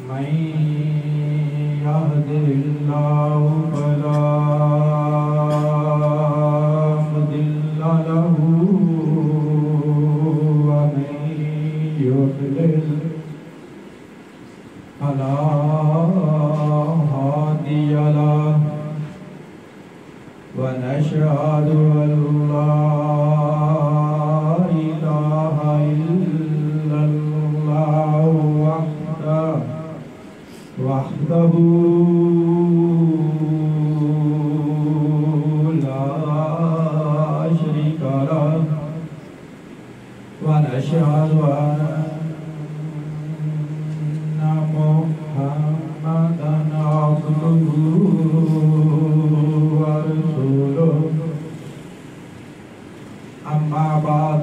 من يهده الله فلا مضل له ومن يضلل فلا هادي له ونشهد أن لا إله إلا الله وحده لا شريك له ونشهد أن محمدا عبده ورسوله أما بعد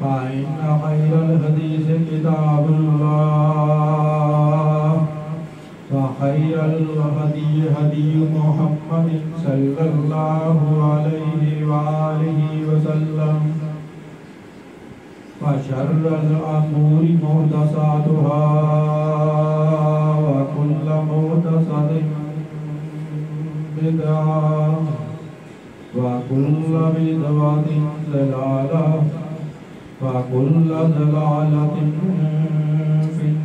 فإن خير الحديث كتاب الله وخير الهدي هدي محمد صلى الله عليه وآله وسلم وشر الأمور محدثاتها وكل محدثة بدعة وكل بدعة ضلالة وكل ضلالة في النار.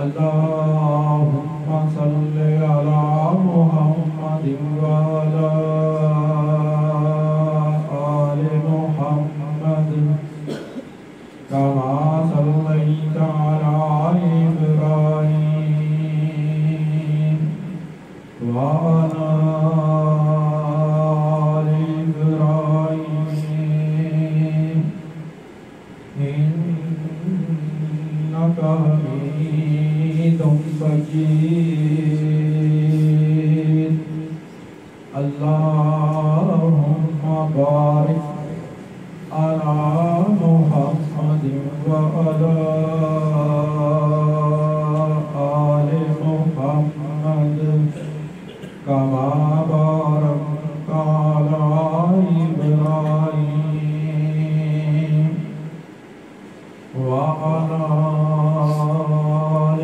اللهم صل على محمد وعلى آل محمد كما صليت على إبراهيم وعلى آل إبراهيم إنك حميد مجيد. اللهم بارك على محمد وعلى آل محمد كما باركت على إبراهيم وعلى آل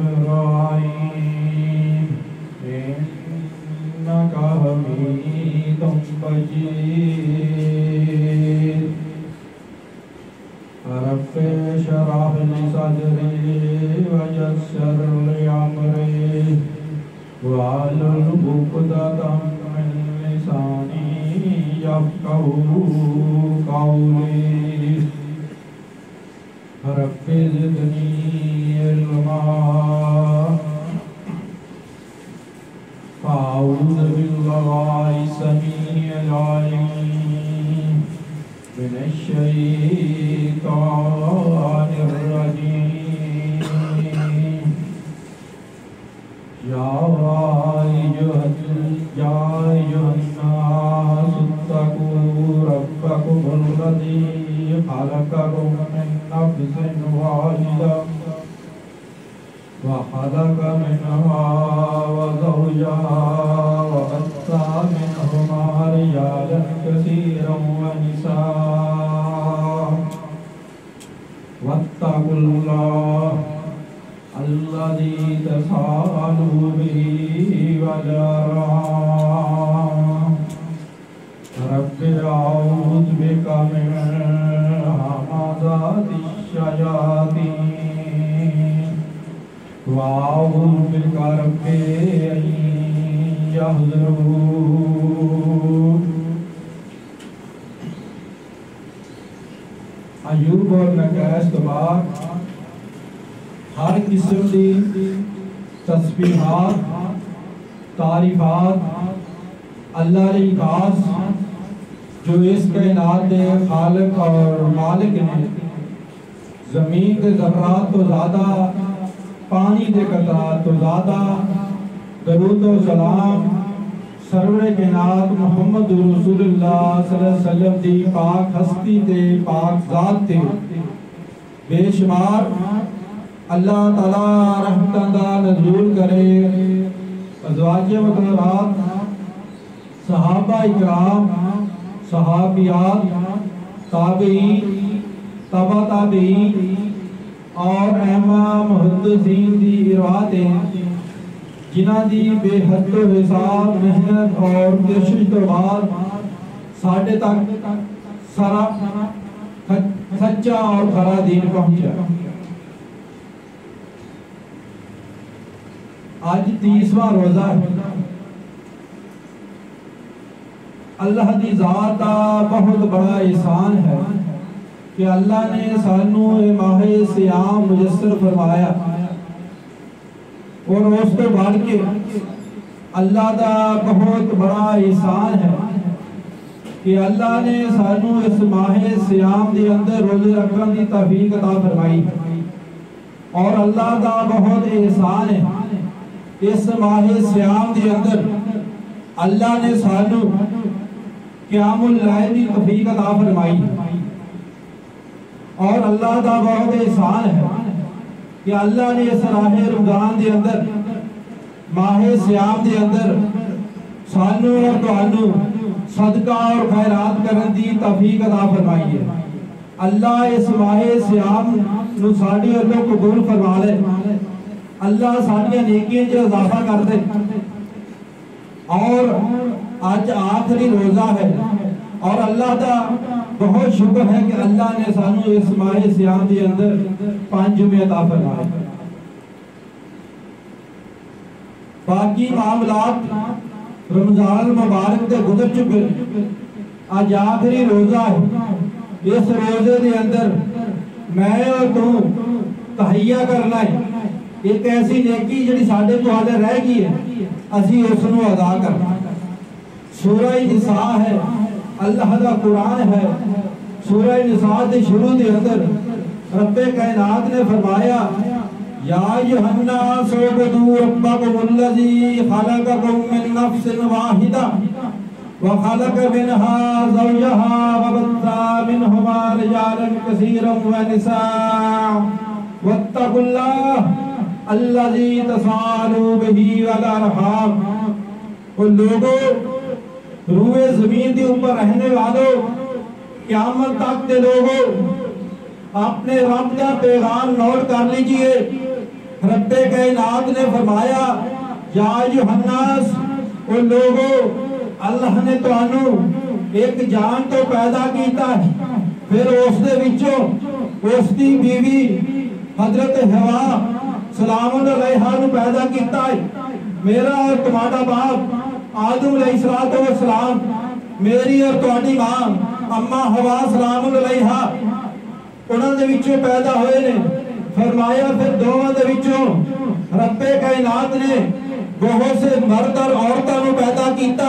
إبراهيم إنك حميد مجيد. رب اشرح لي صدري ويسر لي أمري واحلل عقدة من لساني يفقهوا قولي. رب زدني علما فأعوذ بالله السميع العليم من الشيطان الرجيم. يا أيها الناس اتقوا ربكم الذي خلقكم من نفس واحدة وخلق منها وزوجها وبث منهما رجالا كثيرا ونساء واتقوا الله الذي تساءلون به والأرحام. رب أعوذ بك من همزات الشياطين وأعوذ بك رب أن يحضرون. ایوب اور نکاس تو بعد ہر قسم دی تسبیحات تعریفات اللہ علی خاص جو اس کائنات دے خالق اور مالک نے زمین کے ذرات تو زیادہ پانی دے قطرات تو زیادہ درود و سلام سرور کائنات محمد رسول اللہ صلی اللہ علیہ وسلم دی پاک ہستی تے پاک ذات تے بے شمار اللہ تعالیٰ رحمتاں دا نزول کرے. ازواج مطہرات صحابہ اکرام صحابیات، تابعین، تبع تابعین اور ائمہ محدثین دی روایتیں جنہاں دی بے حد و حساب محنت اور کوشش تو بعد ساڈے تک سچا اور کھرا دین پہنچا۔ آج 30واں روزہ ہے۔ اللہ دی ذات کا بہت بڑا احسان ہے کہ اللہ نے سانو ماہ صیام میسر فرمایا، اور اس کو بڑھ کے اللہ دا بہت بڑا احسان ہے کہ اللہ نے سانو اس ماہ صیام دے اندر روزے رکھنے دی توفیق عطا فرمائی، اور اللہ دا بہت احسان ہے اس ماہ صیام دے اندر اللہ نے سانو قیام اللیل دی توفیق عطا فرمائی، اور اللہ دا بہت احسان ہے کہ اللہ نے اس راہ رمضان دے اندر ماہ صیام دے اندر سانو اور تانوں صدقہ اور خیرات کرن دی توفیق عطا فرمائی ہے۔ اللہ اس ماہ صیام نو ساڈی اللہ قبول فرما لے، اللہ ساڈیاں نیکیاں وچ اضافہ کر دے، اور آج آخری روزہ ہے، اور اللہ دا بہت شکر ہے کہ اللہ نے سانو اس ماہ صیام دے اندر 5 جمعے عطا فرمائے۔ باقی معاملات رمضان مبارک دے گزر چکے، آج آخری روزہ ہے۔ اس روزے دے اندر میں اور تو تہیہ کرنا ہے ایک ایسی نیکی جڑی ساڈے تو حالے رہ گئی ہے، اسی اس نو ادا کرنا۔ سورہ نساء ہے، اللہ دا قرآن ہے۔ سورہ نساء دے شروع دے اندر رب کائنات نے فرمایا، یا ایھا الناس اعبدوا ربکم الذی خلقکم من نفس واحدہ وخلق منها زوجها وبث منہما رجالا کثیرا ونساء واتقوا اللہ الذی تساءلون بہ والارحام۔ اور لوگوں، روئے زمین دے اوپر رہنے والوں، قیامت تک دے لوگوں، اپنے رب کا پیغام نوٹ کر لیجئے۔ رب کائنات نے فرمایا، یا ایھا الناس، اور لوگوں، اللہ نے تانوں ایک جان تو پیدا کیتا ہے، پھر اس دے وچوں اس دی بیوی حضرت حوا سلام علیہا نو پیدا کیتا ہے۔ میرا اور تمہارا باپ آدم علیہ السلام، میری اور تہاڈی ماں اما حوا سلام علیہا، انہاں دے وچوں پیدا ہوئے نے۔ فرمایا پھر دونوں دے وچوں رب کائنات نے بہت سے مرد اور عورتاں نو پیدا کیتا،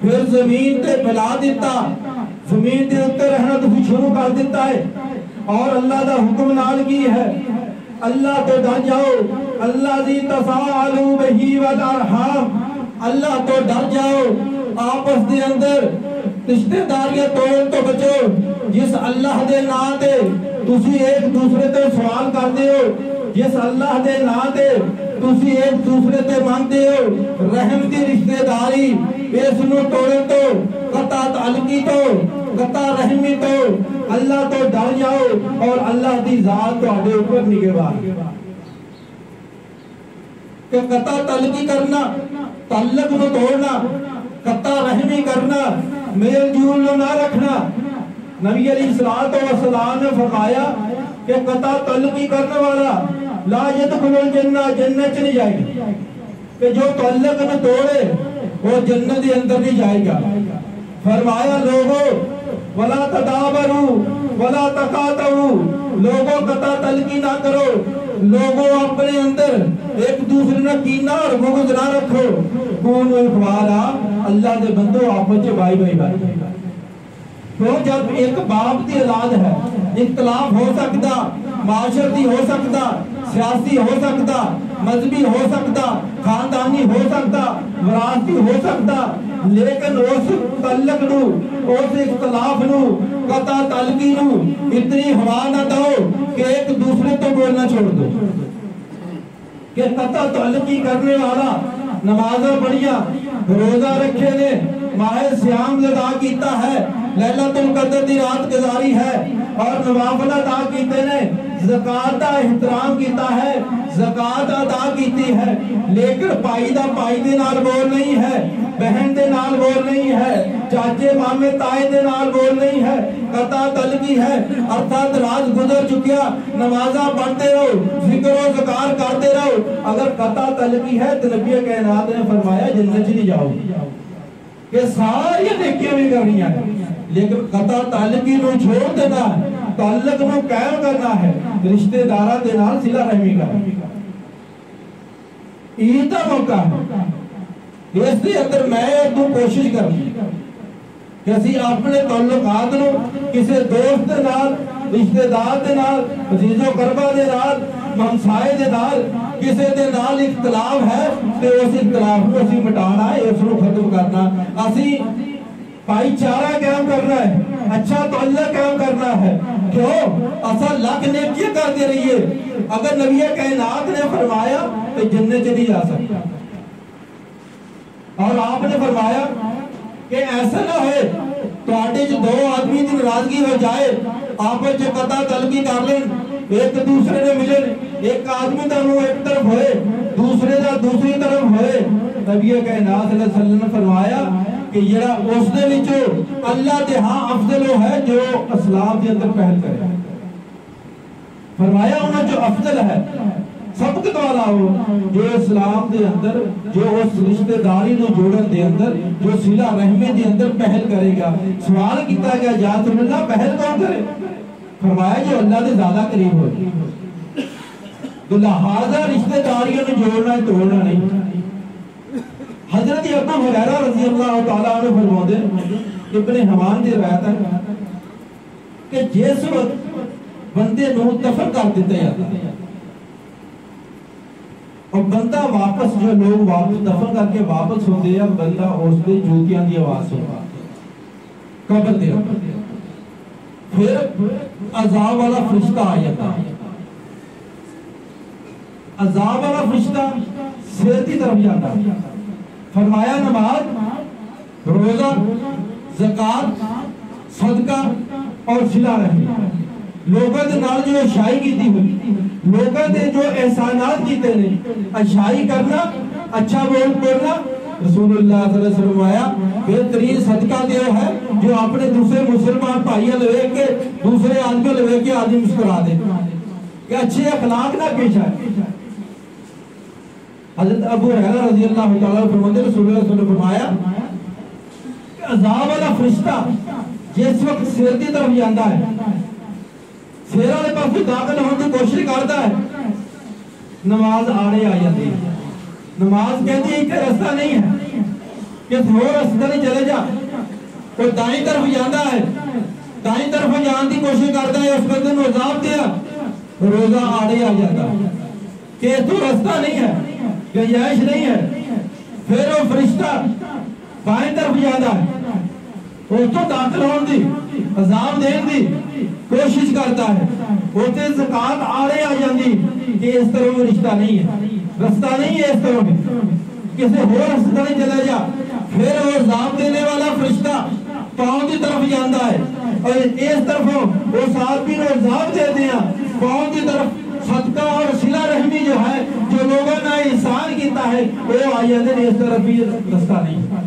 پھر زمین تے پھیلا دیتا، زمین دے اوپر رہنا تسی شروع کر دیتا ہے، اور اللہ دا حکم نال کی ہے، اللہ تو ڈر جاؤ، اللہ دی تساءلوا بہ والارحام، اللہ تو ڈر جاؤ، آپس دے اندر رشتہ داریاں توڑ تو بچو، جس اللہ دے نام تے تسی ایک دوسرے تے سوال کردے ہو، جس اللہ دے نام تے تسی ایک دوسرے تے مانگدے ہو، رحم دی رشتہ داری اس نو توڑے تو، قطع تعلقی تو، قطع رحمی تو، اللہ تو ڈر جاؤ، اور اللہ دی ذات تہاڈے اوپر نگہبان۔ کہ قطع تعلقی کرنا، تعلق نو توڑنا، قطع رحمی کرنا، میل جول نہ رکھنا، نبی علیہ السلام نے فرمایا کہ قطع تعلقی کرنے والا لا يدخل الجنہ، جنت نہیں جائے گا۔ کہ جو تعلق نہ توڑے وہ جنت کے اندر نہیں جائے گا۔ فرمایا لوگوں، ولا تدابروا ولا تقاطعوا، لوگوں قطع تعلقی نہ کرو، لوگوں اپنے اندر ایک دوسرے نہ کینہ اور بغض نہ رکھو، کونوا اخوانا، اللہ دے بندو آپس بھائی بھائی بھائی۔ تو جب ایک باپ دی اولاد ہے، اختلاف ہو سکتا، معاشرتی ہو سکتا، سیاسی ہو سکتا، مذہبی ہو سکتا، خاندانی ہو سکتا، وراثتی ہو سکتا، لیکن اس تعلق نو، اس اختلاف نو، قطع تعلقی نو اتنی ہوا نہ دو کہ ایک دوسرے تو بولنا چھوڑ دو۔ کہ قطع تعلقی کرنے والا نمازاں پڑھیاں، روزہ رکھے نے، ماہ سیام ادا کیتا ہے، لیلۃ القدر دی رات گزاری ہے اور نوافل ادا کیتے نے، زکات دا احترام کیتا ہے، زکات ادا کیتی ہے، لیکن پائی دا پائی دے نال بول نہیں ہے، بہن دے نال بول نہیں ہے، چاچے مامے تائے دے نال بول نہیں ہے، قطع طلبی ہے، ارتھات رات گزر چکیا، نمازاں پڑھتے رہو، ذکر و ذکار کرتے رہو، اگر قطع طلبی ہے تو نبی کائنات نے فرمایا جنت نہیں جاؤ کہ ساری نیکیاں بھی کرنی ہیں، لیکن قطع تعلقی نو چھوڑ دینا ہے، تعلق نو قائم کرنا ہے، رشتہ داراں دے نال صلہ رحمی کرنا، عید دا موقع ہے، اس دے اندر میں تو کوشش کرنی کہ اسی اپنے تعلقات نو کسی دوست دے نال، رشتہ دار دے نال، عزیز و قربا دے نال، ہمسائے دے نال کسی دے نال اختلاف ہے تے اس اختلاف کو اسی مٹانا ہے، اس کو ختم کرنا، اسی بھائی چارہ قائم کرنا ہے، اچھا تعلق قائم کرنا ہے، کیوں اسا لاکھ نیکیاں کرتے رہیے، اگر نبی کائنات نے فرمایا تو جنت نہیں جا سکتا، اور آپ نے فرمایا کہ ایسا نہ ہوئے تو آٹے جو دو آدمی دی ناراضگی ہو جائے، آپ جو قطع طلبی کر لیں، ایک دوسرے نے ملیں، ایک آدمی دا منہ ایک طرف ہوئے، دوسرے دا دوسری طرف ہوئے، نبی کائنات صلی اللہ علیہ وسلم نے فرمایا کہ یہ اس دے وچوں اللہ دے ہاں افضل ہے جو اسلام دے اندر پہل کرے، فرمایا انہوں جو افضل ہے سبقت والا ہو جو اسلام دے اندر، جو اس رشتہ داری نو جوڑن دے اندر، جو صلہ رحمی دے اندر پہل کرے گا۔ سوال کیتا گیا یا رسول اللہ پہل کون کرے؟ فرمایا جو اللہ دے زیادہ قریب ہو، تو لہذا رشتہ داریوں نے جوڑنا ہے، توڑنا نہیں۔ حضرت ابو ہریرہ رضی اللہ تعالیٰ عنہ فرماتے ہیں، ابن حمان دی روایت ہے کہ جس وقت بندے نو دفن کر دیتا جاتا ہے اور بندہ واپس، جو لوگ واپس دفن کر کے واپس ہوتے ہیں، بندہ اس دے جوتیاں دی آواز سنتا قبر دے، پھر عذاب والا فرشتہ آ جاتا ہے، عذاب والا فرشتہ سیر کی طرف جاتا ہے، فرمایا نماز، روزہ، زکات، صدقہ اور صلہ رحمی، لوگوں دے نال جو اشائی کیتی ہوئی، لوگوں دے جو احسانات کیتے نے، اشائی کرنا، اچھا بول بولنا، رسول اللہ صلی اللہ علیہ وسلم آیا بہترین صدقہ دیو ہے جو اپنے دوسرے مسلمان بھائیاں لوے کے، دوسرے آدمی لوے کے آدمی مسکرا دے کہ اچھے اخلاق نہ پیش آئے۔ حضرت ابو ہریرہ رضی اللہ تعالیٰ فرماتے ہیں رسول اللہ صلی اللہ علیہ وسلم فرمایا کہ عذاب والا فرشتہ جس وقت سیر کی طرف جاتا ہے، سیر والے پاس داخل ہونے کی کوشش کرتا ہے، نماز آڑے آ جاتی ہے، نماز کہتی ہے کہ رستہ نہیں ہے، کہ اور رستہ نہیں چلے جا، کوئی دائیں طرف جاتا ہے، دائیں طرف جان کی کوشش کرتا ہے، اس بندے کو عذاب دیا، روزہ آڑے آ جاتا ہے کہ تو رستہ نہیں ہے، گنجائش نہیں ہے، پھر وہ فرشتہ بائیں طرف جاتا ہے، اس تو داخل ہون دی، عذاب دین دی کوشش کرتا ہے، ہوتے زکات آڑے آ جاندی کہ اس طرح میں رشتہ نہیں ہے، رستہ نہیں ہے، اس طرح میں کسی اور رستہ نہیں چلا جا، پھر وہ عذاب دینے والا فرشتہ پاؤں کی طرف جاندہ ہے، اور اس طرف وہ آدمی نے عذاب دے دیا، پاؤں کی طرف صدقہ اور صلہ رحمی جو ہے، جو لوگوں نے احسان کیتا ہے، وہ آیت نے اس طرف بھی رستہ نہیں۔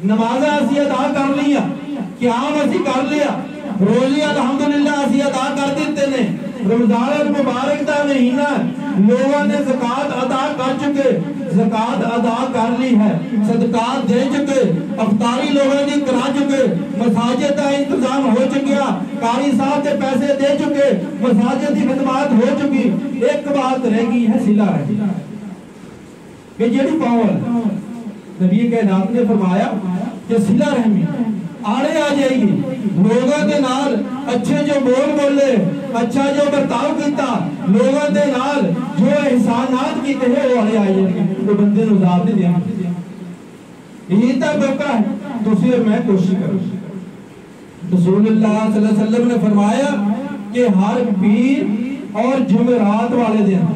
نمازہ اسی ادا کر لیا، قیام اسی کر لیا، روزی الحمدللہ اسی ادا کر دیتے نے، رمضان المبارک دا مہینہ لوگوں نے زکات ادا کر چکے، زکات ادا کر لی ہے، صدقات دے چکے، افطاری لوگوں نے کرا چکے، مساجد کا انتظام ہو چکیا، قاری صاحب کے پیسے دے چکے، مساجد کی خدمات ہو چکی، ایک بات رہ گئی ہے صلہ رحمی کہ جیڑی پاور نبی کائنات نے فرمایا کہ صلہ رحمی آڑے آ جائے گی، لوگوں کے نال اچھے جو بول بولے، اچھا جو برتاؤ کیتا، لوگوں کے نال جو احسانات کیتے ہیں وہ آڑے آئے گی، تو بندے نو عذاب نہیں دیا۔ یہی تا موقع ہے تو پھر میں کوشش کروں۔ رسول اللہ صلی اللہ علیہ وسلم نے فرمایا کہ ہر پیر اور جمعرات والے دن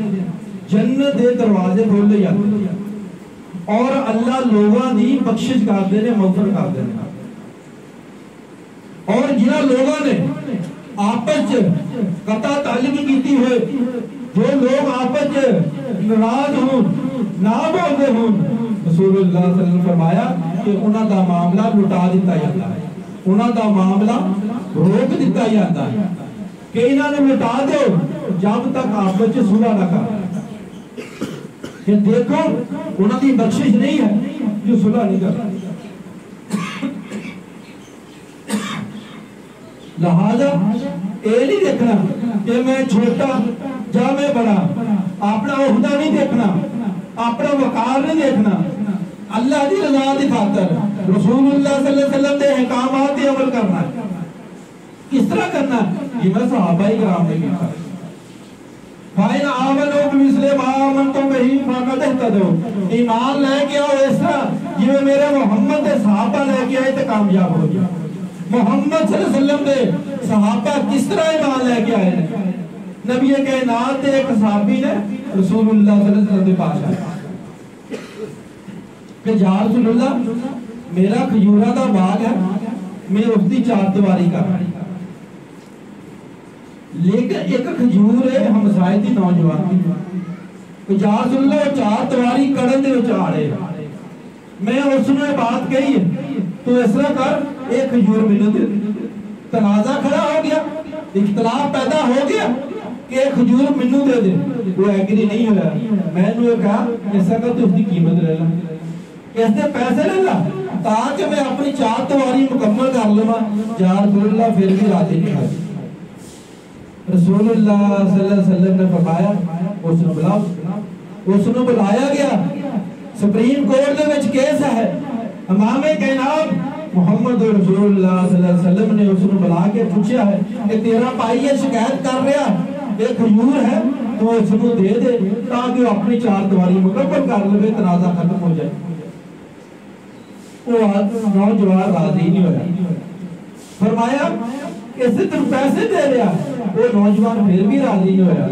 جنت دے دروازے کھولے جاتے ہیں، اور اللہ لوگوں دی بخشش کرتے ہیں، مغفرت کرتے ہیں۔ اور جنہاں لوگوں نے آپس قطع تعلق کیتی ہوئے، جو لوگ آپس ناراض ہوں، نہ بولتے ہوں، رسول اللہ صلی اللہ علیہ وسلم فرمایا کہ انہاں دا معاملہ لٹا دیتا جاتا ہے، انہاں دا معاملہ روک دیتا جاتا ہے کہ انہاں نے لٹا دو جب تک آپس صلح نہ کر۔ کہ دیکھو انہاں دی بخشش نہیں ہے جو صلح نہیں کرتا۔ لہذا یہ نہیں دیکھنا کہ میں چھوٹا یا میں بڑا، اپنا عہدہ نہیں دیکھنا، اپنا وقار نہیں دیکھنا، اللہ دی رضا دی خاطر رسول اللہ صلی اللہ علیہ وسلم دے احکامات پہ عمل کرنا ہے۔ کس طرح کرنا ہے؟ یہ میں صحابہ کرام نے کیا۔ فَإِنْ آمَنُوا بِمِثْلِ مَا آمَنْتُمْ بِهِ فَقَدْ اهْتَدَوْا، ایمان لے کے آؤ اس طرح جویں میرے محمد دے صحابہ لے کے آئے تے کامیاب ہو گیا۔ محمد صلی اللہ علیہ وسلم دے صحابہ کس طرح ایمان لے کے آئے ہیں؟ نبی کائنات دے ایک صحابی نے رسول اللہ صلی اللہ علیہ وسلم دے پاس آیا کہ یا رسول اللہ میرا کھجورہ دا باغ ہے، میں اس دی چار دیواری کر رہا، لیکن ایک کھجور ہے ہمسائے دی نوجوان دی، یا رسول اللہ چار دیواری کڑن دے وچ آ رہے، میں اس نے بات کہی ہے تو اس طرح کر ایک کھجور ملو دے۔ تنازع کھڑا ہو گیا، اختلاف پیدا ہو گیا کہ ایک کھجور منو دے دے، وہ ایگری نہیں ہو رہا۔ میں نے کہا اس طرح تو اس کی قیمت لے لا، اس دے پیسے لے لا تاکہ میں اپنی چار دیواری مکمل کر لوں۔ یا رسول اللہ پھر بھی راضی نہیں ہوئے۔ رسول اللہ صلی اللہ علیہ وسلم نے فرمایا اس نے بلاؤ، اس نے بلایا گیا، supreme court they which case ہے، امام کائنات محمد رسول اللہ صلی اللہ علیہ وسلم نے اس نے بلا کے پوچھا ہے کہ تیرا بھائی یہ شکایت کر رہا ایک کھجور ہے تو اس نے دے دے تاکہ وہ اپنی چار دیواری مکمل کر لے، تنازع ختم ہو جائے۔ وہ نوجوان راضی نہیں ہوا، فرمایا اس سے تم پیسے دے رہا، وہ نوجوان پھر بھی راضی نہیں ہوا۔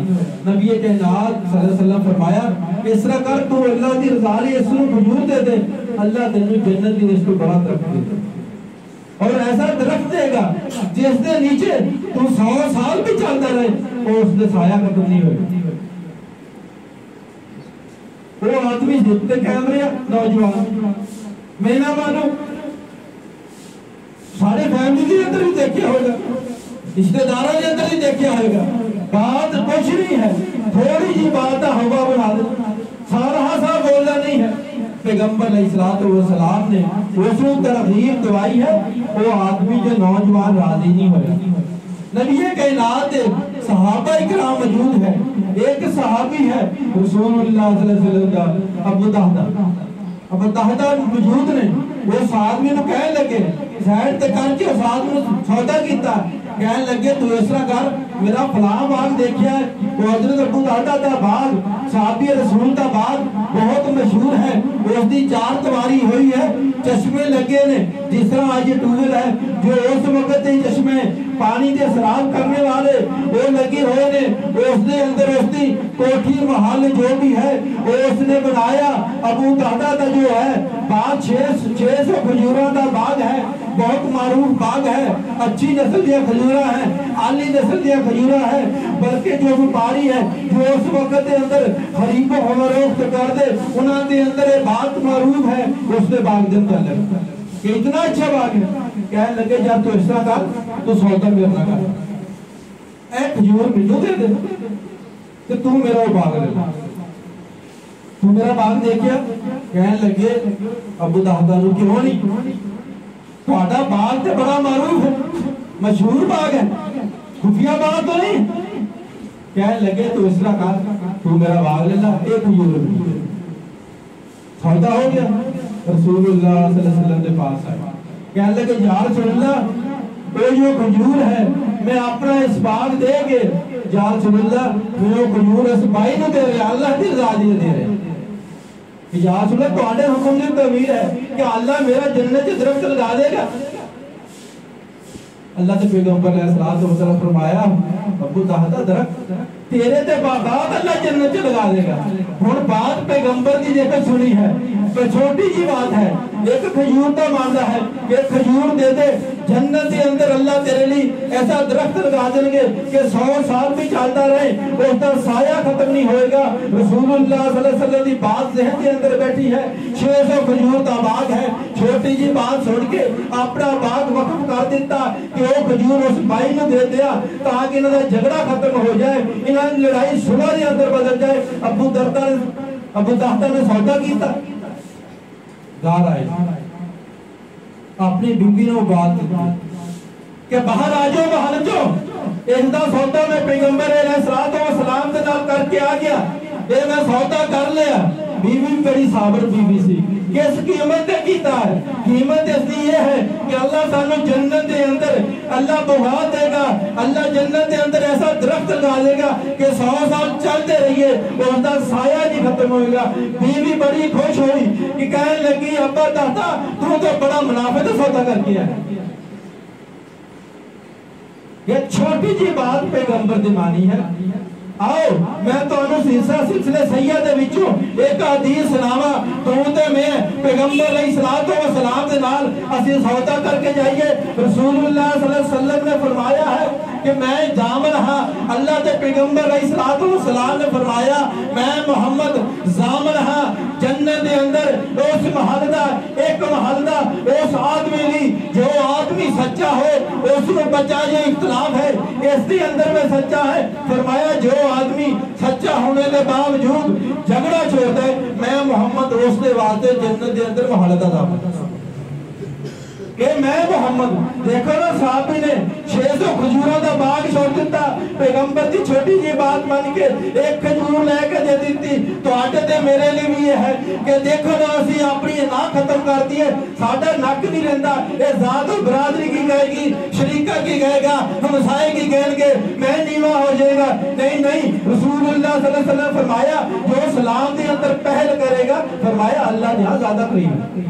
نبی کائنات صلی اللہ علیہ وسلم فرمایا اس طرح کر تو اللہ دی رضا لئی اس کو کھجور دے دے، اللہ تینوں جنت دی اس کو بڑا درخت دے دے، اور ایسا درخت دے گا جس دے نیچے تو 100 سال بھی چلتا رہے اور اس دے سایہ ختم نہیں ہوئے۔ وہ آدمی جتنے کیمرے نوجوان میں نہ مانوں سارے فیملی کے اندر بھی دیکھیا ہوگا، رشتہ داروں کے اندر بھی دیکھیا ہوگا، بات کچھ نہیں ہے، تھوڑی جی بات ہوا بنا دے، سارا سا بولنا نہیں ہے۔ پیغمبر علیہ السلام نے اس کو ترغیب دوائی ہے، وہ آدمی جو نوجوان راضی نہیں ہوئے۔ نبی کائنات صحابہ اکرام موجود ہے، ایک صحابی ہے رسول اللہ صلی اللہ علیہ وسلم کا ابو دہدہ موجود نے، وہ اس آدمی نے کہنے لگے سائڈ تے کر کے اس آدمی نے سودا کیتا، کہنے لگے تو اس طرح کر میرا فلاں باغ دیکھیا ہے، وہ حضرت ابو دہدہ دا باغ صحابی رسول دا باغ بہت مشہور ہے، اس دی چار دیواری ہوئی ہے، چشمے لگے نے جس طرح آج یہ ٹویل ہے، جو اس وقت دے چشمے پانی دے سراب کرنے والے وہ لگے ہوئے نے، اس دے اندر اس دی کوٹھی محل جو بھی ہے وہ اس نے بنایا۔ ابو دہدہ دا جو ہے باغ 600 کھجوراں دا باغ ہے، بہت معروف باغ ہے، اچھی نسل دیا کھجورا ہے، عالی نسل دیا کھجورا ہے، بلکہ جو وپاری ہے جو اس وقت دے اندر خرید و فروخت کر دے انہاں دے اندر یہ بات معروف ہے، اس نے باغ دے اندر کہ اتنا اچھا باغ ہے، کہنے لگے جب تو اس طرح کر تو سودا میرا نہ کر، اے کھجور مینوں دے دے کہ تو میرا باغ لے لے، تو میرا باغ دیکھیا۔ کہنے لگے ابو دہدہ نو کیوں نہیں، تہاڈا باغ تے بڑا معروف ہے، مشہور باغ ہے، خفیہ باغ تو نہیں۔ کہنے لگے تو اس طرح کر تو میرا باغ لے لا، ایک کھجور سودا ہو گیا۔ رسول اللہ صلی اللہ علیہ وسلم کے پاس آئے، کہنے لگے یا رسول اللہ وہ جو کھجور ہے میں اپنا اس باغ دے کے، یا رسول اللہ میں وہ کھجور اس بھائی نے دے رہے، اللہ کی رضا دے رہے۔ یا رسول اللہ تہاڈے حکم دی تعمیر ہے کہ اللہ میرا جنت وچ درخت لگا دے گا۔ اللہ کے پیغمبر علیہ الصلوۃ والسلام فرمایا ابو دہدہ درخت تیرے تے باغات اللہ جنت وچ لگا دے گا۔ ہن بات پیغمبر دی جے سنی ہے، تو چھوٹی جی بات ہے، ایک کھجور کا ماننا ہے کہ کھجور دے دے، جنت کے اندر اللہ تیرے لیے ایسا درخت لگا دیں گے کہ 100 سال بھی چلتا رہے، اس کا سایہ ختم نہیں ہوئے گا۔ رسول اللہ صلی اللہ علیہ وسلم کی بات ذہن کے اندر بیٹھی ہے، 600 کھجور کا باغ ہے، چھوٹی جی بات سن کے اپنا باغ وقف کر دیتا کہ وہ کھجور اس بھائی نے دے دیا تاکہ انہوں کا جھگڑا ختم ہو جائے، انہوں نے لڑائی صلح کے اندر بدل جائے۔ ابو دردہ نے سودا کیتا، گھر آئے اپنی بیوی نے بات کہ باہر آ جاؤ، باہر جاؤ، اس دا سودا میں پیغمبر علیہ السلام کے نال کر کے آ گیا، یہ میں سودا کر لیا۔ بیوی بڑی صابر بیوی سی، کس قیمت تے کیتا ہے؟ قیمت اس دی یہ ہے کہ اللہ سانو جنت دے اندر اللہ بہا دے گا، اللہ جنت دے اندر ایسا درخت لگا دے گا کہ 100 سال چلتے رہیے اس دا سایہ نہیں ختم ہوئے گا۔ بیوی بڑی خوش ہوئی کہ کہنے لگی ابا دادا تو بڑا منافع تے سودا کر کے آیا۔ یہ چھوٹی جی بات پیغمبر دی مانی ہے۔ آؤ میں تو انہوں سلسلے سیدہ دے وچوں ایک حدیث سناوا تو تے میں پیغمبر علیہ السلام دے نال اسی سودا کر کے جائیے۔ رسول اللہ صلی اللہ علیہ وسلم نے فرمایا ہے کہ میں ضامن ہاں، اللہ دے پیغمبر علیہ السلام نے فرمایا میں محمد ضامن ہاں جنت دے اندر اس محل دا، ایک محل دا اس آدمی لی جو آدمی سچا ہو اس کو بچا، یہ اختلاف ہے اس دے اندر میں سچا ہے۔ فرمایا جو آدمی سچا ہونے کے باوجود جھگڑا چھوڑتا ہے میں محمد اس دے واسطے جنت دے اندر محل دا ضامن کہ میں محمد۔ دیکھو نا صحابی نے 600 کھجوروں دا باغ چھوڑ دیتا، پیغمبر دی چھوٹی جی بات مان کے ایک کھجور لے کے دے دیتی۔ تو آٹے دے میرے لیے بھی یہ ہے کہ دیکھو نا اسی اپنی ناک ختم کر دیے، ساڑھا ناک نہیں رہندا، اے ذات و برادری کی گئے گی، شریکہ کی گئے گا، ہمسائے کی گئے گے، میں نیمہ ہو جائے گا۔ نہیں، رسول اللہ صلی اللہ علیہ وسلم فرمایا جو سلام دے اندر پہل کرے گا فرمایا اللہ نے زیادہ قریب ہے۔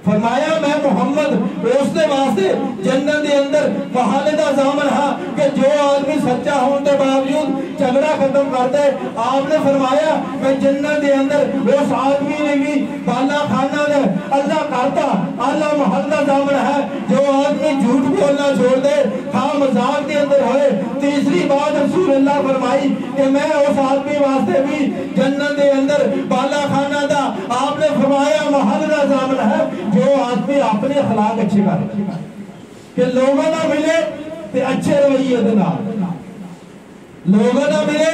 فرمایا میں محمد اس دے واسطے جنت دے اندر محل دا ضامن ہاں کہ جو آدمی سچا ہونے کے باوجود جھگڑا ختم کر دے۔ آپ نے فرمایا میں جنت دے اندر اس آدمی نے بھی بالا خانہ دے اللہ کرتا، اللہ محل دا ضامن ہے جو آدمی جھوٹ بولنا چھوڑ دے، ہاں مذاق دے اندر ہوئے۔ تیسری بات رسول اللہ فرمائی کہ میں اس آدمی واسطے بھی جنت دے اندر بالا خانہ دا، آپ نے فرمایا محل دا ضامن ہے جو آدمی اپنے اخلاق اچھے کر کہ لوگوں نہ ملے تے اچھے رویے دے نال، لوگوں نہ ملے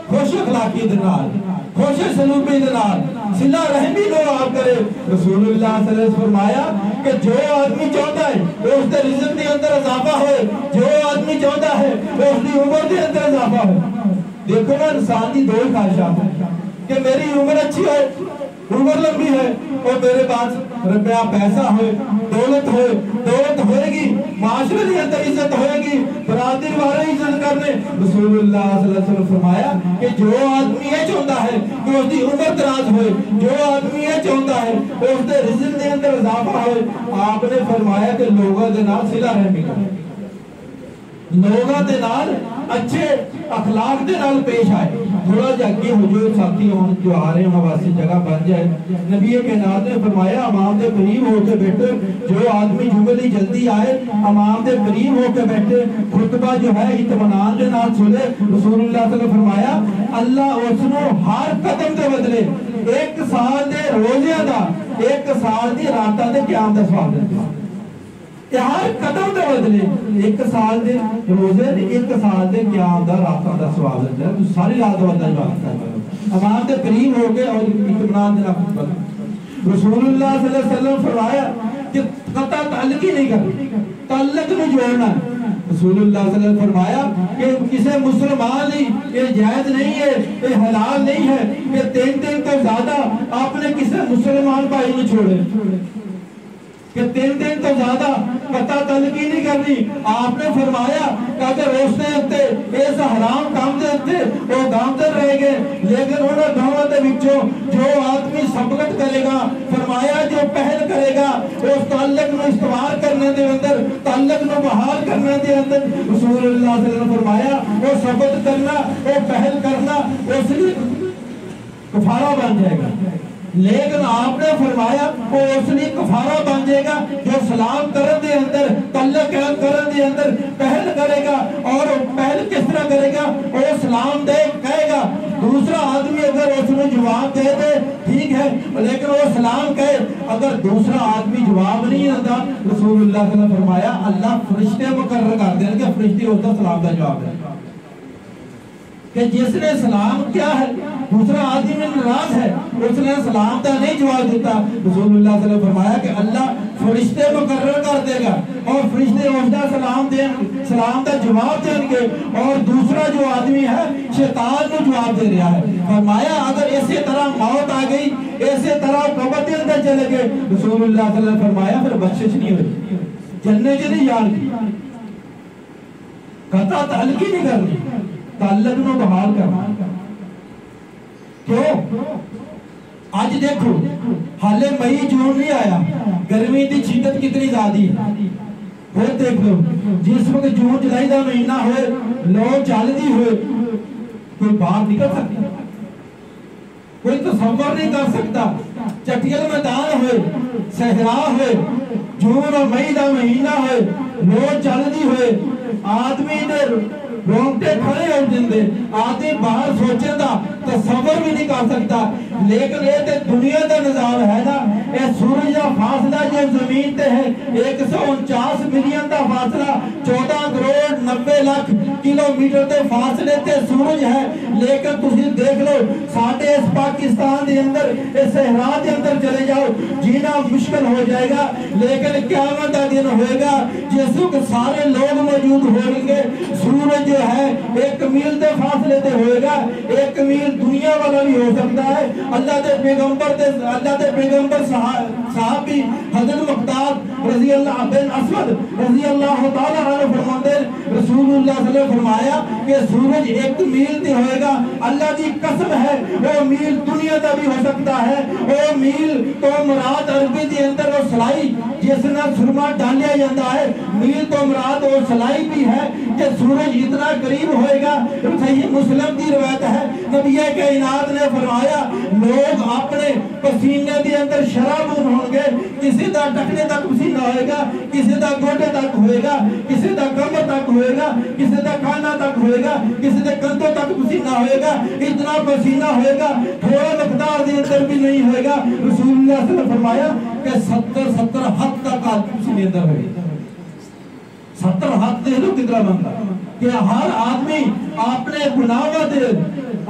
خوش اخلاقی دے نال، خوش سلوکی دے نال، صلہ رحمی لوگ آپ کرے۔ رسول اللہ صلی اللہ علیہ وسلم فرمایا کہ جو آدمی چاہتا ہے اس دے رزق دے اندر اضافہ ہوئے، جو آدمی چاہتا ہے اس دی عمر دے اندر اضافہ ہوئے۔ دیکھو نا انسان دی دو خواہشات ہیں کہ میری عمر اچھی ہے، عمر لمبی ہے اور میرے پاس روپیہ پیسہ ہوئے، دولت ہوئے گی، معاشرے کے اندر عزت ہوئے گی، برادری والے عزت کرنے۔ رسول اللہ صلی اللہ علیہ وسلم فرمایا کہ جو آدمی یہ چاہتا ہے کہ اس کی عمر دراز ہوئے، جو آدمی یہ چاہتا ہے کہ اس کے رزق کے اندر اضافہ ہوئے، آپ نے فرمایا کہ لوگوں کے نال صلہ رحمی کرے، لوگوں کے نال اچھے اخلاق دے نال پیش آئے۔ تھوڑا جا اگے ہو جو ساتھی ہوں جو آ رہے ہیں واسطے جگہ بن جائے۔ نبی کائنات نے فرمایا امام دے قریب ہو کے بیٹھے، جو آدمی جملے جلدی آئے امام دے قریب ہو کے بیٹھے، خطبہ جو ہے اطمینان دے نال سنے۔ رسول اللہ صلی اللہ علیہ وسلم فرمایا اللہ اس نو ہر قدم دے بدلے 1 سال دے روزے دا، 1 سال دی راتاں دے قیام دا ثواب دیندا۔ کہ ہر قدم دے بدلے 1 سال دے روزے دے، 1 سال دے قیام دا راتاں دا ثواب دیندا ہے۔ تو ساری رات بندہ عبادت کرتا ہے، امام دے قریب ہو کے اور اطمینان دے نال۔ رسول اللہ صلی اللہ علیہ وسلم فرمایا کہ قطع تعلق ہی نہیں کرنا، تعلق نہیں جوڑنا۔ رسول اللہ صلی اللہ علیہ وسلم فرمایا کہ کسی مسلمان نہیں یہ جائز نہیں ہے، یہ حلال نہیں ہے کہ 3 دن تو زیادہ آپ نے کسی مسلمان بھائی نہیں چھوڑے، کہ 3 دن تو زیادہ قطع تعلقی نہیں کرنی۔ آپ نے فرمایا کہ اگر اس نے اتے اس حرام کام دے اتے وہ گامدر رہے گے، لیکن انہوں گاؤں دے وچوں جو آدمی سبقت کرے گا، فرمایا جو پہل کرے گا اس تعلق نو استوار کرنے دے اندر، تعلق نو بحال کرنے دے اندر، رسول اللہ صلی اللہ علیہ وسلم فرمایا وہ سبقت کرنا، وہ پہل کرنا اس لیے کفارہ بن جائے گا۔ لیکن آپ نے فرمایا وہ اس لیے کفارہ بن جائے گا جو سلام کرن دے اندر تعلق کرن دے اندر پہل کرے گا. اور پہل کس طرح کرے گا؟ وہ سلام دے کہے گا, دوسرا آدمی اگر اس نے جواب دے دے ٹھیک ہے, لیکن وہ سلام کہے, اگر دوسرا آدمی جواب نہیں دیتا رسول اللہ صلی اللہ علیہ وسلم فرمایا اللہ فرشتے مقرر کر دیں کہ فرشتے اس کا سلام کا جواب دے کہ جس نے سلام کیا ہے دوسرا آدمی میں ناراض ہے اس نے سلام کا نہیں جواب دیتا. رسول اللہ صلی اللہ علیہ وسلم فرمایا کہ اللہ فرشتے مقرر کر دے گا اور فرشتے اس کا سلام کا جواب دیں گے اور دوسرا جو آدمی ہے شیطان کو جواب دے رہا ہے. فرمایا اگر اسی طرح موت آ گئی اسی طرح قبر کے اندر چلے گئے رسول اللہ صلی اللہ علیہ وسلم فرمایا پھر بخشش نہیں ہوئی, جنت نہیں جان قطع تعلق ہی نہیں کرنی, تعلق نو بحال کرنا. کیوں؟ آج دیکھو حالے مئی جون نہیں آیا, گرمی دی شدت کتنی زیادہ ہے. پھر دیکھ لو جس وقت جون جولائی دا مہینہ ہوئے لو چالدی ہوئے کوئی باہر نکل سکتا, کوئی تصور نہیں کر سکتا. چٹیل میدان ہوئے, صحرا ہوئے, جون اور مئی دا مہینہ ہوئے, لو چالدی ہوئے, آدمی نے رونگٹے کھڑے ہو جندے, آدمی باہر سوچے دا تصور بھی نہیں کر سکتا. لیکن یہ تے دنیا دا نظام ہے نا, یہ سورج دا فاصلہ جو زمین تے ہے 149 ملین دا فاصلہ 14 کروڑ 90 لاکھ کلومیٹر دے فاصلے تے سورج ہے. لیکن تسی دیکھ لو ساڈے اس پاکستان دے اندر اس صحرا دے اندر چلے جاؤ جینا مشکل ہو جائے گا. لیکن قیامت دا دن ہوئے گا جس وقت سارے لوگ موجود ہوئیں گے, سورج جو ہے 1 میل دے فاصلے تے ہوئے گا, 1 میل دنیا والا بھی ہو سکتا ہے. اللہ دے پیغمبر صحابی حضرت مقداد رضی اللہ بن اسود رضی اللہ تعالیٰ عنہ فرماتے رسول اللہ صلی اللہ علیہ وسلم فرمایا کہ سورج 1 میل تے ہوئے گا. اللہ کی قسم ہے وہ میل دنیا دا بھی ہو سکتا ہے. وہ میل تو مراد عربی دے اندر وہ سلائی جس نے سرما ڈالیا جاتا ہے, میل تو مراد وہ سلائی بھی ہے کہ سورج اتنا قریب ہوئے گا. صحیح مسلم کی روایت ہے نبی کائنات نے فرمایا لوگ اپنے پسینے دے اندر شرابون ہوں گے, کسی دا ٹکنے تک پسینہ ہوئے گا, کسی دا گوٹے تک ہوئے گا, کسی دا کمر تک ہوئے گا, کسی دا کانا تک ہوئے گا, کسی دے کندھوں تک پسینہ ہوئے گا. اتنا پسینہ ہوئے گا تھوڑا مقدار دے اندر بھی نہیں ہوئے گا. رسول اللہ صلی اللہ علیہ وسلم فرمایا کہ 70 ہاتھ تک آدمی پسینے اندر ہوئے گا. 70 ہاتھ دے لو کتنا بنتا کہ ہر آدمی اپنے گناہوں دے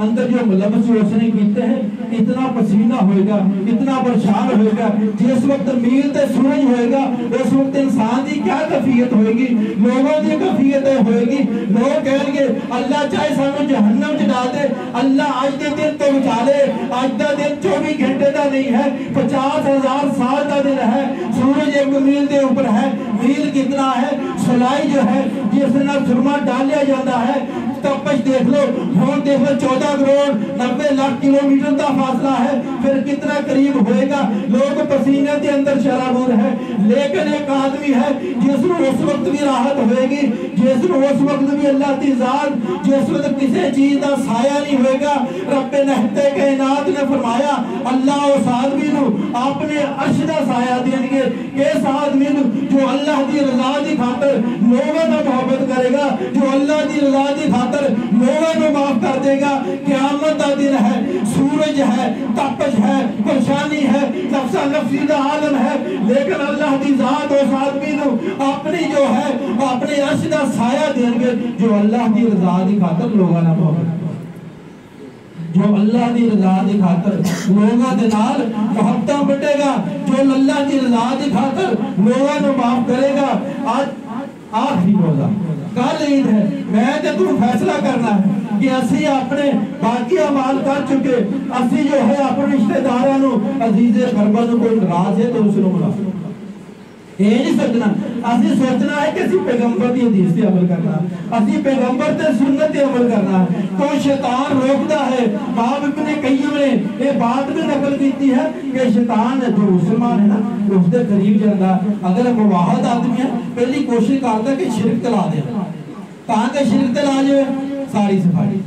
اندر جو ملبس اس نے کیتے ہیں اتنا پسینہ ہوئے گا, اتنا پریشان ہوئے گا. جس وقت میل تے سورج ہوئے گا اس وقت انسان دی کیا کیفیت ہوئے گی, لوگوں دی کیفیت ہوئے گی. لوگ کہیں گے اللہ چاہے سانو جہنم چ ڈال دے, اللہ آج دے دن تو بچا لے. آج دا دن 24 گھنٹے دا نہیں ہے, 50,000 سال دا دن ہے. سورج 1 میل دے اوپر ہے. میل کتنا ہے؟ سلائی جو ہے جس نے سرما ڈالیا جاتا ہے. تپش دیکھ لو, ہون دیکھ لو 14 کروڑ 90 لاکھ کلومیٹر دا فاصلہ ہے. پھر کتنا قریب ہوئے گا. لوگ پسینے دے اندر شرابور ہے. لیکن ایک آدمی ہے جس نے اس وقت بھی راحت ہوئے گی, جس نے اس وقت بھی اللہ کی ذات, جس وقت کسی چیز دا سایہ نہیں ہوئے گا. رب نہتے کائنات نے فرمایا اللہ اس آدمی نو اپنے عرش دا سایہ دیں گے. اس آدمی نو جو اللہ دی رضا دی خاطر لوگوں دا محبت کرے گا, جو اللہ دی رضا دی خاطر لوگوں کو معاف کر دے گا. قیامت دا دن ہے, سورج ہے, تپش ہے, پریشانی ہے, نفسا نفسی دا عالم ہے. لیکن اللہ دی ذات اس آدمی نو اپنی جو ہے اپنے عرش دا سایہ دیں گے جو اللہ دی رضا دی خاطر لوگوں نے محبت, جو اللہ دی رضا دی خاطر لوگوں دے نال محبتاں بٹے گا, جو اللہ دی رضا دی خاطر لوگوں کو معاف کرے گا. آج آخری روزہ, کل عید ہے. میں تے تو فیصلہ کرنا ہے کہ اسی اپنے باقی اعمال کر چکے, اسی جو ہے اپنے رشتہ داراں نو عزیز قربا نو کوئی ناراض ہے تو اس نو بلا. یہ نہیں سوچنا, اسی سوچنا ہے کہ اسی پیغمبر دی حدیث تے عمل کرنا, اسی پیغمبر تے سنت تے عمل کرنا. تو شیطان روکتا ہے. امام ابن قیم نے یہ بات بھی نقل کیتی ہے کہ شیطان جو مسلمان ہے نا اس دے قریب جاندا, اگر موحد آدمی ہے پہلی کوشش کرتا کہ شرک تلا دے, تاکہ شرک تلا جائے ساری صفائی.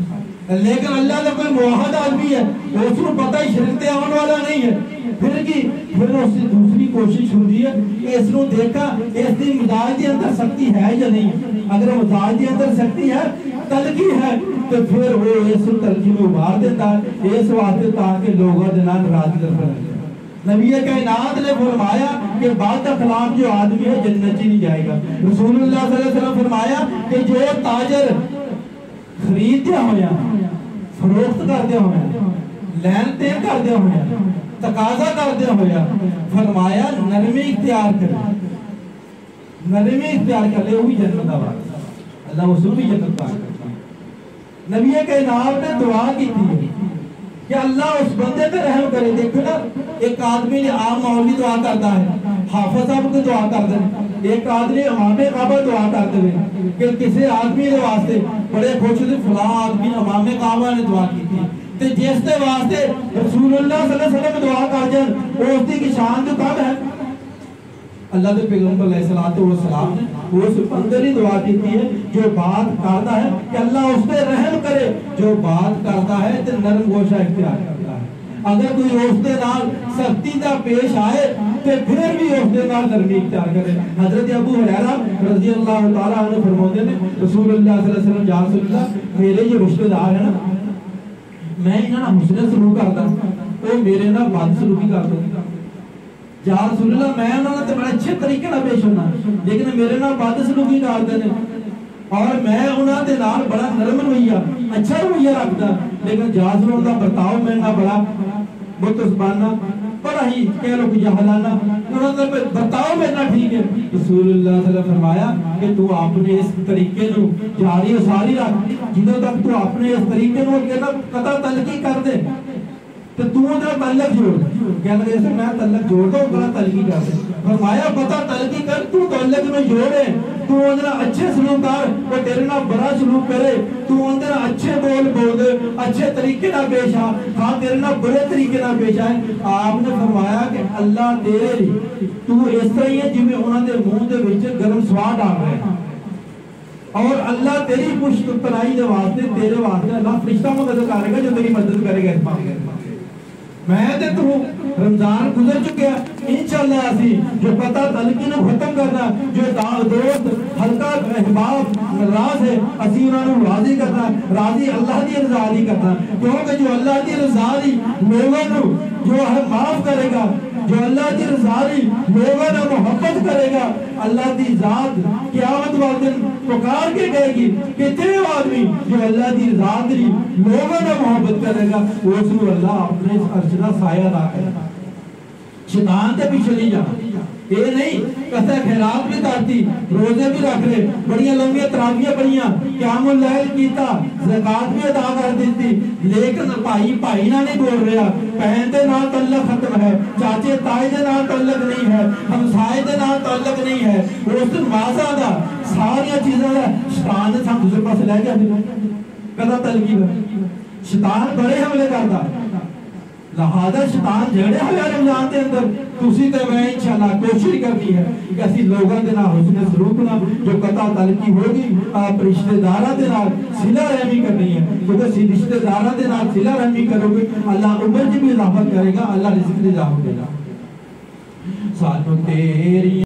لیکن اللہ کا کوئی موحد آدمی ہے، اس کو پتہ ہی شرک تے آن والا نہیں ہے، پھر اس نے دوسری کوشش ہوتی ہے کہ اس کو دیکھا اس دی مزاج کے اندر سختی ہے یا نہیں ہے، اگر مزاج کے اندر سختی ہے، تلخی ہے، تو پھر وہ اس تلخی میں ابھار دیتا ہے اس واسطے تاکہ لوگوں کے نام راضی کر سکے۔ نبی کائنات نے فرمایا کہ بد اخلاق جو آدمی ہے جنت ہی نہیں جائے گا۔ رسول اللہ صلی اللہ علیہ وسلم فرمایا کہ جو تاجر خریدتے ہویا، فروخت کرتے ہویا، لین دین کرتے ہویا، تقاضا کرتے ہویا، فرمایا نرمی اختیار کرے، نرمی اختیار کر لے، وہی جنت کا وارث، اللہ اس کو بھی جنت پا کرتا ہے۔ نبی کائنات نے دعا کی تھی کہ اللہ اس بندے پہ رحم کرے۔ دیکھو نا، ایک آدمی نے عام مولوی دعا کرتا ہے، حافظ صاحب کو دعا کر دے، ایک آدمی امام کعبہ دعا کرتے ہوئے کہ کسی آدمی کے واسطے بڑے خوش ہوتے، فلاں آدمی امام کعبہ نے دعا کی تھی، تے جس کے واسطے رسول اللہ صلی اللہ علیہ وسلم دعا کر جان، اس کی شان جو کم ہے۔ اللہ کے پیغمبر علیہ السلام نے اس بندے دعا کی ہے جو بات کرتا ہے کہ اللہ اس پہ رحم کرے، جو بات کرتا ہے تو نرم گوشہ اختیار کرتا ہے۔ اگر کوئی اس کے نال سختی کا پیش آئے تو پھر بھی اس کے نال نرمی اختیار کرے۔ حضرت ابو ہریرہ رضی اللہ تعالیٰ عنہ فرماتے ہیں رسول اللہ صلی اللہ علیہ وسلم، یا رسول اللہ میرے یہ رشتہ دار ہیں نا، میں انہاں حسن سلوک کرتا وہ میرے نال بد سلوکی کرتا، یا رسول اللہ میں انہوں نے بڑے اچھے طریقے نہ پیش ہونا، لیکن میرے نال بد سلوکی کرتے ہیں، اور میں انہوں نے نال بڑا نرم رویہ اچھا رویہ رکھتا، لیکن جاز لوگوں کا برتاؤ میں نہ بڑا متزبانہ، بڑا ہی کہہ لو کہ جہلانہ، انہوں نے برتاؤ میں نہ ٹھیک ہے۔ رسول اللہ صلی اللہ علیہ وسلم فرمایا کہ تو اپنے اس طریقے نو جاری و ساری رکھ، جنہوں تک تو اپنے اس طریقے نو قطع تلقی کر دے تو ادھر تعلق جوڑ، کہنے جیسے میں تعلق جوڑ دو ادھر تلقی کر دے، فرمایا پتہ تلقی کر، تو تعلق میں جوڑے، تو ادھر اچھے سلوک کر، وہ تیرے نہ برا سلوک کرے، تو ادھر اچھے بول دے، اچھے طریقے نہ پیش آ، ہاں تیرے نہ برے طریقے نہ پیش آئے۔ آپ نے فرمایا کہ اللہ تیرے لی تو اس طرح ہی ہے جویں انہوں نے منہ دے وچ گرم سواد ڈال رہے ہیں، اور اللہ تیری پشت پناہی دے واسطے تیرے واسطے اللہ فرشتہ مدد کرے گا جو تیری مدد کرے گا اس معاملے میں۔ میں تے تو رمضان گزر چکے ہیں، انشاءاللہ اسی جو پتہ تلقی نو ختم کرنا، جو دوست حلقہ احباب راز ہے اسی انہوں نے راضی کرنا، راضی اللہ دی رضا دی کرنا، کیونکہ جو اللہ دی رضا دی لوگوں نو جو ہے معاف کرے گا، جو اللہ دی رضا دی لوگوں نے محبت کرے گا، اللہ دی ذات قیامت والے دن پکار کے کہے گی کہ تیرے آدمی جو اللہ دی رضا دی لوگوں نے محبت کرے گا، اس کو اللہ اپنے عرش دا سایہ عطا کرے گا۔ شیطان تے پیچھے نہیں جانا، یہ نہیں کہتا خیرات بھی کرتی، روزے بھی رکھ لے، بڑیاں لمبیاں تراویاں پڑھیاں، قیام اللیل کیتا، زکات بھی ادا کر دیتی، لیکن بھائی نہ نہیں بول رہا، بہن دے نال تعلق ختم ہے، چاچے تائی دے نال تعلق نہیں ہے، ہمسائے دے نال تعلق نہیں ہے، اس مازہ دا ساری چیزاں دا شیطان نے سب دوسرے پاس لے گیا، کدا تلقی ہے، شیطان بڑے حملے کرتا، لہذا شیطان جڑے ہوئے رمضان کے اندر تسی تے میں انشاءاللہ کوشش کرنی ہے کہ اسی لوگوں کے نال حسن سلوک نہ جو قطع تلقی ہوگی، آپ رشتہ داراں دے نال صلہ رحمی کرنی ہے، کیونکہ رشتہ داراں دے نال صلہ رحمی کرو گے اللہ عمر بھی اضافہ کرے گا، اللہ رزق میں اضافہ کرے گا۔ سانو تیری